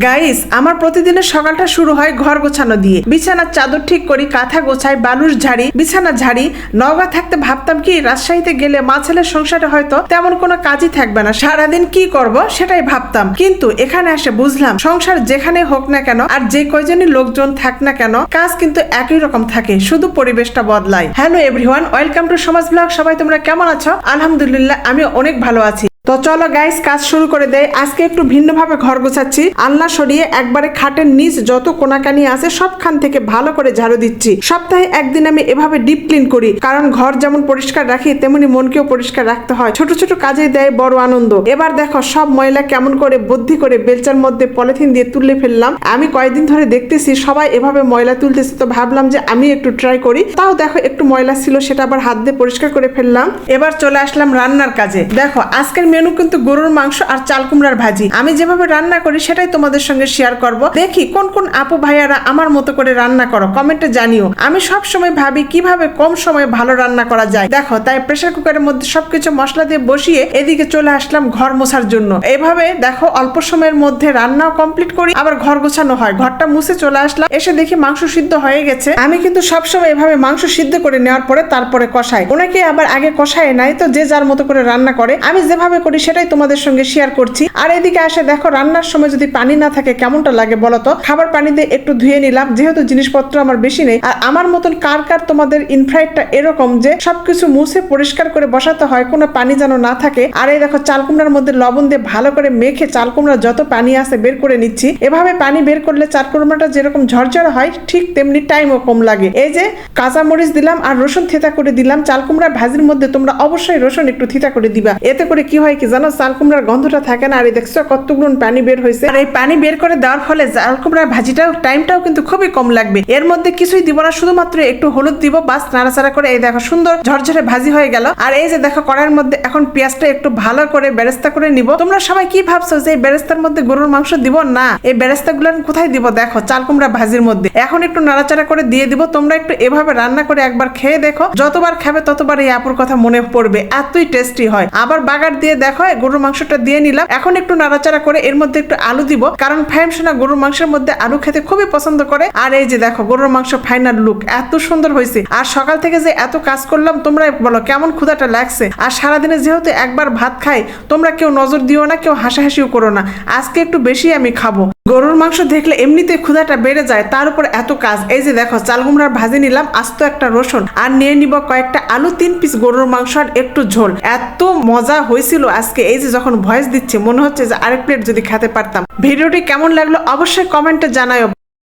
Guys, আমার প্রতিদিনের সকালটা শুরু হয় ঘর গোছানো দিয়ে। বিছানার চাদর ঠিক করি, কাঁথা গোছাই, বালুস ঝাড়ি, বিছানা ঝাড়ি। নওগাঁ থাকতে ভাবতাম কি রাজশাহীতে গেলে মা ছেলের সংসারে হয়তো তেমন কোনো কাজই থাকবে না, সারাদিন কি করব সেটাই ভাবতাম। কিন্তু এখানে এসে বুঝলাম সংসার যেখানে হোক না কেন আর যে কয়জনই লোকজন থাক না কেন, কাজ কিন্তু একই রকম থাকে, শুধু পরিবেশটা বদলায়। হ্যালো এভরিওয়ান, ওয়েলকাম টু সমাজ ব্লগ। সবাই তোমরা কেমন আছো? আলহামদুলিল্লাহ, আমি অনেক ভালো আছি। তো চলো গাইস, কাজ শুরু করে দেয়। আজকে একটু ভিন্নভাবে ঘর গোছাচ্ছি। আলনা সরিয়ে একবারে খাটের নিচ যত কোনাকানি আছে সবখান থেকে ভালো করে ঝাড়ু দিচ্ছি। সপ্তাহে একদিন আমি এভাবে ডিপ ক্লিন করি, কারণ ঘর যেমন পরিষ্কার রাখি তেমনি মনকেও পরিষ্কার রাখতে হয়। ছোট ছোট কাজে দেয় বড় আনন্দ। এবার দেখো সব ময়লা কেমন করে বুদ্ধি করে বেলচার মধ্যে পলিথিন দিয়ে তুলে ফেললাম। আমি কয়েকদিন ধরে দেখতেছি সবাই এভাবে ময়লা তুলতেছে, তো ভাবলাম যে আমি একটু ট্রাই করি। তাও দেখো একটু ময়লা ছিল, সেটা আবার হাত দিয়ে পরিষ্কার করে ফেললাম। এবার চলে আসলাম রান্নার কাজে। দেখো আজকের মেনু কিন্তু গরুর মাংস আর চাল কুমড়ার ভাজি। আমি যেভাবে রান্না করি সেটাই তোমাদের সঙ্গে শেয়ার করব। দেখি কোন কোন আপু ভাইয়ারা আমার মতো করে রান্না করো, কমেন্টে জানিও। আমি সব সময় ভাবি কিভাবে কম সময়ে ভালো রান্না করা যায়। দেখো তাই প্রেসার কুকারের মধ্যে সবকিছু মশলা দিয়ে বসিয়ে এদিকে চলে আসলাম ঘর মোছার জন্য। এইভাবে দেখো অল্প সময়ের মধ্যে রান্নাও কমপ্লিট করি, আবার ঘর গোছানো হয়। ঘরটা মুছে চলে আসলাম, এসে দেখি মাংস সিদ্ধ হয়ে গেছে। আমি কিন্তু সবসময় এভাবে মাংস সিদ্ধ করে নেওয়ার পরে তারপরে কষাই। অনেকে আবার আগে কষায় নাই, তো যে যার মতো করে রান্না করে। আমি যেভাবে করি সেটাই তোমাদের সঙ্গে শেয়ার করছি। আর এদিকে আসে দেখো রান্নার সময় যদি পানি না থাকে কেমনটা লাগে বলো তো। খাবার পানি দিয়ে একটু ধুয়ে নিলাম, যেহেতু জিনিসপত্র আমার বেশি নেই। আর আমার মতন কার কার তোমাদের ইনফ্রাইটটা এরকম যে সবকিছু মুছে পরিষ্কার করে বসাতে হয়, কোনো পানি যেন না থাকে। আর এই দেখো চাল কুমড়ার মধ্যে লবণ দিয়ে ভালো করে মেখে চাল কুমড়ার যত পানি আছে বের করে নিচ্ছি। এভাবে পানি বের করলে চাল কুমড়াটা যেরকম ঝরঝরা হয় ঠিক তেমনি টাইমও কম লাগে। এই যে কাঁচা মরিচ দিলাম আর রসুন থেতা করে দিলাম। চাল কুমড়ার ভাজির মধ্যে তোমরা অবশ্যই রসুন একটু থেতা করে দিবা। এতে করে কি হয় কি জানো, চাল কুমড়ার গন্ধটা থাকে না। আর এই দেখছো কতগুলো পানি বের হয়েছে। আর এই পানি বের করে দেওয়ার ফলে চাল কুমড়ার ভাজিটাও টাইমটাও কিন্তু খুবই কম লাগবে। এর মধ্যে কিছুই দিব না, শুধুমাত্র একটু হলুদ দিব, বাস নাড়াচাড়া করে এই দেখো সুন্দর ঝরঝরে ভাজি হয়ে গেল। আর এই যে দেখো কড়াইয়ের মধ্যে এখন পেঁয়াজটা একটু ভালো করে বেরেস্তা করে নিব। তোমরা সবাই কি ভাবছো যে এই বেরেস্তার মধ্যে গরুর মাংস দিব? না, এই বেরেস্তা গুলো কোথায় দিব? দেখো চাল কুমড়া ভাজির মধ্যে। এখন একটু নাড়াচাড়া করে দিয়ে দিব। তোমরা একটু এভাবে রান্না করে একবার খেয়ে দেখো, যতবার খাবে ততবার এই আপুর কথা মনে পড়বে, এতই টেস্টি হয়। আবার বাগার দিয়ে দেখো গরুর মাংসটা দিয়ে নিলাম। এখন একটু নাড়াচাড়া করে এর মধ্যে একটু আলু দিব, কারণ ফাইম সোনা গরুর মাংসের মধ্যে আলু খেতে খুবই পছন্দ করে। আর এই যে দেখো গরুর মাংস ফাইনাল লুক এত সুন্দর হয়েছে। আর সকাল থেকে যে এত কাজ করলাম, তোমরা বলো কেমন ক্ষুধাটা লাগছে। আর সারাদিনে যেহেতু একবার ভাত খাই, তোমরা কেউ নজর দিও না, কেউ হাসাহাসিও করো না। আজকে একটু বেশি আমি খাবো। গরুর মাংস দেখলে এমনিতে ক্ষুধাটা বেড়ে যায়, তার উপর এত কাজ। এই যে দেখো চাল কুমড়ার ভাজি নিলাম, আস্ত একটা রসুন আর নিয়ে নিব কয়েকটা আলু, 3 পিস গরুর মাংস আর একটু ঝোল। এত মজা হয়েছিল আজকে। এই যে যখন ভয়েস দিচ্ছি মনে হচ্ছে যে আরেক প্লেট যদি খেতে পারতাম। ভিডিওটি কেমন লাগলো অবশ্যই কমেন্টে জানাও।